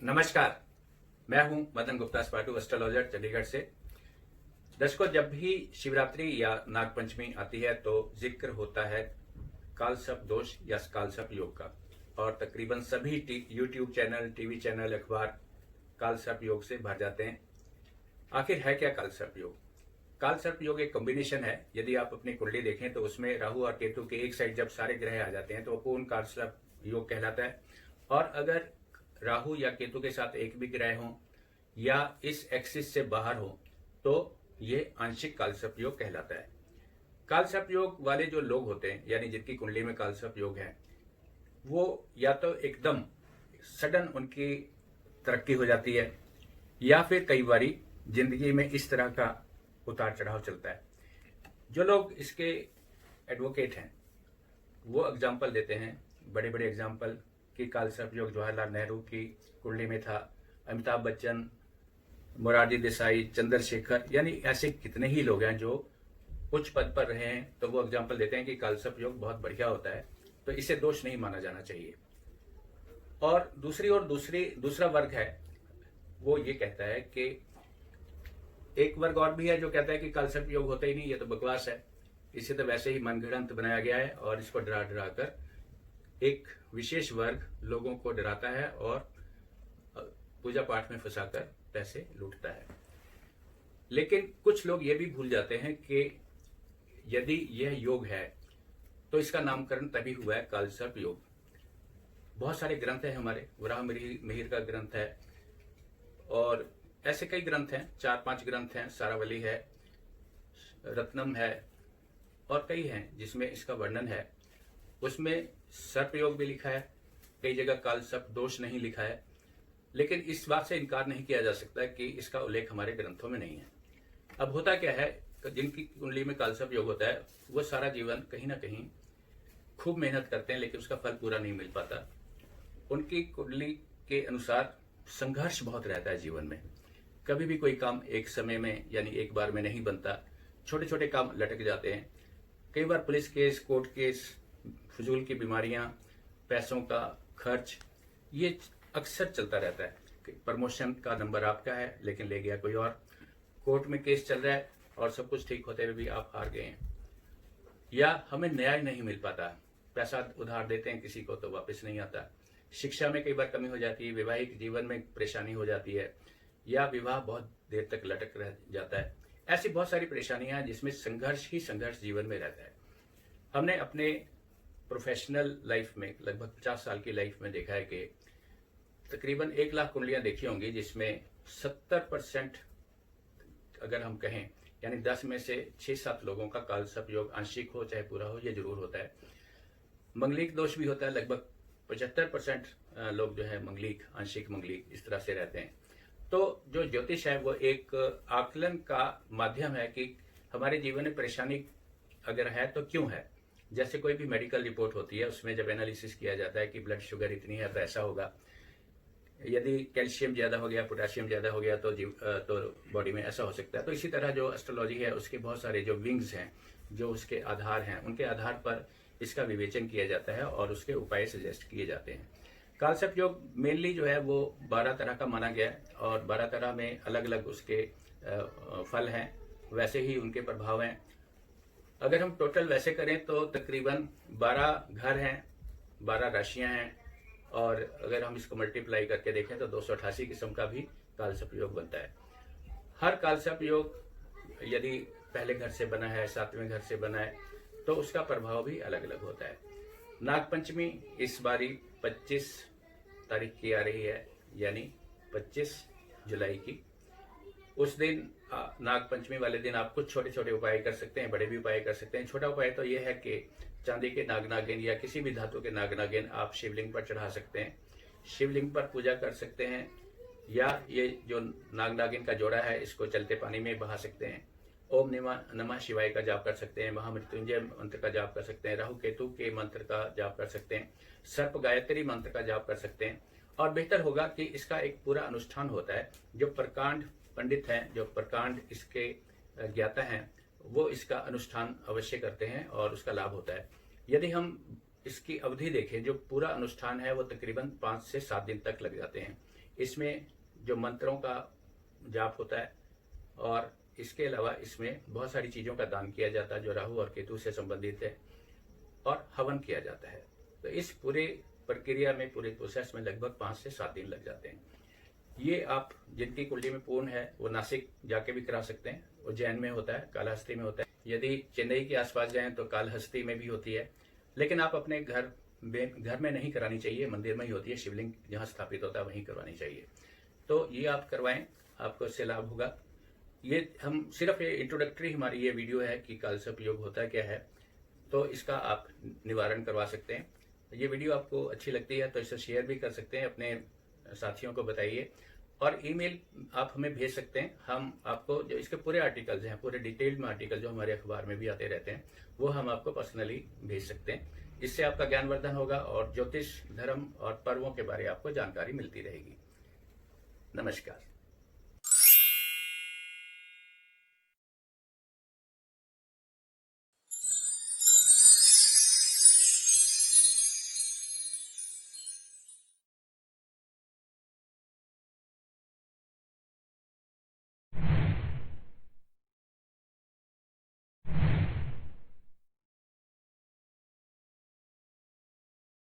नमस्कार। मैं हूं मदन गुप्ता स्पाटू, एस्ट्रोलॉजर, चंडीगढ़ से। दर्शकों, जब भी शिवरात्रि या नागपंचमी आती है तो जिक्र होता है कालसर्प दोष या कालसर्प योग का, और तकरीबन सभी यूट्यूब चैनल, टीवी चैनल, अखबार कालसर्प योग से भर जाते हैं। आखिर है क्या कालसर्प योग? कालसर्प योग एक कॉम्बिनेशन है। यदि आप अपनी कुंडली देखें तो उसमें राहु और केतु के एक साइड जब सारे ग्रह आ जाते हैं तो वो पूर्ण कालसर्प योग कहलाता है। और अगर राहु या केतु के साथ एक भी ग्रह हो या इस एक्सिस से बाहर हो तो ये आंशिक कालसर्प योग कहलाता है। कालसर्प योग वाले जो लोग होते हैं, यानी जिनकी कुंडली में कालसर्प योग है, वो या तो एकदम सडन उनकी तरक्की हो जाती है या फिर कई बारी जिंदगी में इस तरह का उतार चढ़ाव चलता है। जो लोग इसके एडवोकेट हैं वो एग्जाम्पल देते हैं, बड़े बड़े एग्जाम्पल, कि कालसर्प योग जवाहरलाल नेहरू की कुंडली में था, अमिताभ बच्चन, मोरारजी देसाई, चंद्रशेखर, यानी ऐसे कितने ही लोग हैं जो उच्च पद पर रहे हैं। तो वो एग्जाम्पल देते हैं कि कालसर्प योग बहुत बढ़िया होता है, तो इसे दोष नहीं माना जाना चाहिए। और दूसरा वर्ग है, वो ये कहता है कि एक वर्ग और भी है जो कहता है कि कालसर्प योग होता ही नहीं, ये तो बकवास है, इसे तो वैसे ही मनगढ़ंत बनाया गया है और इसको डरा डरा कर एक विशेष वर्ग लोगों को डराता है और पूजा पाठ में फंसाकर पैसे लूटता है। लेकिन कुछ लोग ये भी भूल जाते हैं कि यदि यह योग है तो इसका नामकरण तभी हुआ है कालसर्प योग। बहुत सारे ग्रंथ हैं हमारे, वराह मिहिर का ग्रंथ है और ऐसे कई ग्रंथ हैं, 4-5 ग्रंथ हैं, सारावली है, रत्नम है और कई हैं जिसमें इसका वर्णन है। उसमें सर्प योग भी लिखा है, कई जगह कालसर्प दोष नहीं लिखा है, लेकिन इस बात से इनकार नहीं किया जा सकता कि इसका उल्लेख हमारे ग्रंथों में नहीं है। अब होता क्या है, जिनकी कुंडली में कालसर्प योग होता है वो सारा जीवन कहीं ना कहीं खूब मेहनत करते हैं लेकिन उसका फल पूरा नहीं मिल पाता। उनकी कुंडली के अनुसार संघर्ष बहुत रहता है जीवन में। कभी भी कोई काम एक समय में यानी एक बार में नहीं बनता, छोटे छोटे काम लटक जाते हैं। कई बार पुलिस केस, कोर्ट केस, फजूल की बीमारियां, पैसों का खर्च, ये अक्सर चलता रहता है। प्रमोशन का नंबर आपका है लेकिन ले गया कोई और, कोर्ट में केस चल रहा है और सब कुछ ठीक होते हुए भी आप हार गए हैं, या हमें न्याय नहीं मिल पाता, पैसा उधार देते हैं किसी को तो वापस नहीं आता, शिक्षा में कई बार कमी हो जाती है, वैवाहिक जीवन में परेशानी हो जाती है, या विवाह बहुत देर तक लटक रह जाता है। ऐसी बहुत सारी परेशानियां जिसमें संघर्ष ही संघर्ष जीवन में रहता है। हमने अपने प्रोफेशनल लाइफ में लगभग 50 साल की लाइफ में देखा है कि तकरीबन 1 लाख कुंडलियां देखी होंगी जिसमें 70% अगर हम कहें, यानी 10 में से 6-7 लोगों का कालसर्प योग आंशिक हो चाहे पूरा हो, ये जरूर होता है। मंगलिक दोष भी होता है, लगभग 75% लोग जो है मंगलिक, आंशिक मंगलिक इस तरह से रहते हैं। तो जो ज्योतिष है वो एक आकलन का माध्यम है कि हमारे जीवन में परेशानी अगर है तो क्यों है। जैसे कोई भी मेडिकल रिपोर्ट होती है उसमें जब एनालिसिस किया जाता है कि ब्लड शुगर इतनी है तो ऐसा होगा, यदि कैल्शियम ज्यादा हो गया, पोटेशियम ज्यादा हो गया तो बॉडी में ऐसा हो सकता है। तो इसी तरह जो एस्ट्रोलॉजी है उसके बहुत सारे जो विंग्स हैं, जो उसके आधार हैं, उनके आधार पर इसका विवेचन किया जाता है और उसके उपाय सजेस्ट किए जाते हैं। कालसर्प योग मेनली जो है वो 12 तरह का माना गया है और 12 तरह में अलग अलग उसके फल हैं, वैसे ही उनके प्रभाव हैं। अगर हम टोटल वैसे करें तो तकरीबन 12 घर हैं, 12 राशियां हैं, और अगर हम इसको मल्टीप्लाई करके देखें तो 288 किस्म का भी कालसर्प योग बनता है। हर कालसर्प योग यदि पहले घर से बना है, 7वें घर से बना है, तो उसका प्रभाव भी अलग अलग होता है। नागपंचमी इस बारी 25 तारीख की आ रही है, यानी 25 जुलाई की। उस दिन नागपंचमी वाले दिन आप कुछ छोटे छोटे उपाय कर सकते हैं, बड़े भी उपाय कर सकते हैं। छोटा उपाय तो यह है कि चांदी के नाग नागिन या किसी भी धातु के नाग नागिन आप शिवलिंग पर चढ़ा सकते हैं, शिवलिंग पर पूजा कर सकते हैं, या ये जो नाग नागिन का जोड़ा है इसको चलते पानी में बहा सकते हैं। ओम नमः शिवाय का जाप कर सकते हैं, महामृत्युंजय मंत्र का जाप कर सकते हैं, राहु केतु के मंत्र का जाप कर सकते हैं, सर्प गायत्री मंत्र का जाप कर सकते हैं। और बेहतर होगा कि इसका एक पूरा अनुष्ठान होता है। जो प्रकांड पंडित हैं, जो प्रकांड इसके ज्ञाता हैं, वो इसका अनुष्ठान अवश्य करते हैं और उसका लाभ होता है। यदि हम इसकी अवधि देखें, जो पूरा अनुष्ठान है वो तकरीबन 5 से 7 दिन तक लग जाते हैं। इसमें जो मंत्रों का जाप होता है और इसके अलावा इसमें बहुत सारी चीज़ों का दान किया जाता है जो राहु और केतु से संबंधित है, और हवन किया जाता है। तो इस पूरे प्रक्रिया में, पूरे प्रोसेस में लगभग 5 से 7 दिन लग जाते हैं। ये आप जिनकी कुंडली में पूर्ण है वो नासिक जाके भी करा सकते हैं, उज्जैन में होता है, कालहस्ती में होता है। यदि चेन्नई के आसपास जाएं तो कालहस्ती में भी होती है, लेकिन आप अपने घर में नहीं करानी चाहिए, मंदिर में ही होती है। शिवलिंग जहाँ स्थापित होता है वहीं करवानी चाहिए। तो ये आप करवाएं, आपको इससे लाभ होगा। ये हम सिर्फ ये इंट्रोडक्टरी हमारी ये वीडियो है कि कालसर्प योग होता क्या है, तो इसका आप निवारण करवा सकते हैं। ये वीडियो आपको अच्छी लगती है तो इसे शेयर भी कर सकते हैं, अपने साथियों को बताइए, और ईमेल आप हमें भेज सकते हैं। हम आपको जो इसके पूरे आर्टिकल्स हैं, पूरे डिटेल्ड में आर्टिकल जो हमारे अखबार में भी आते रहते हैं, वो हम आपको पर्सनली भेज सकते हैं। इससे आपका ज्ञानवर्धन होगा और ज्योतिष, धर्म और पर्वों के बारे में आपको जानकारी मिलती रहेगी। नमस्कार।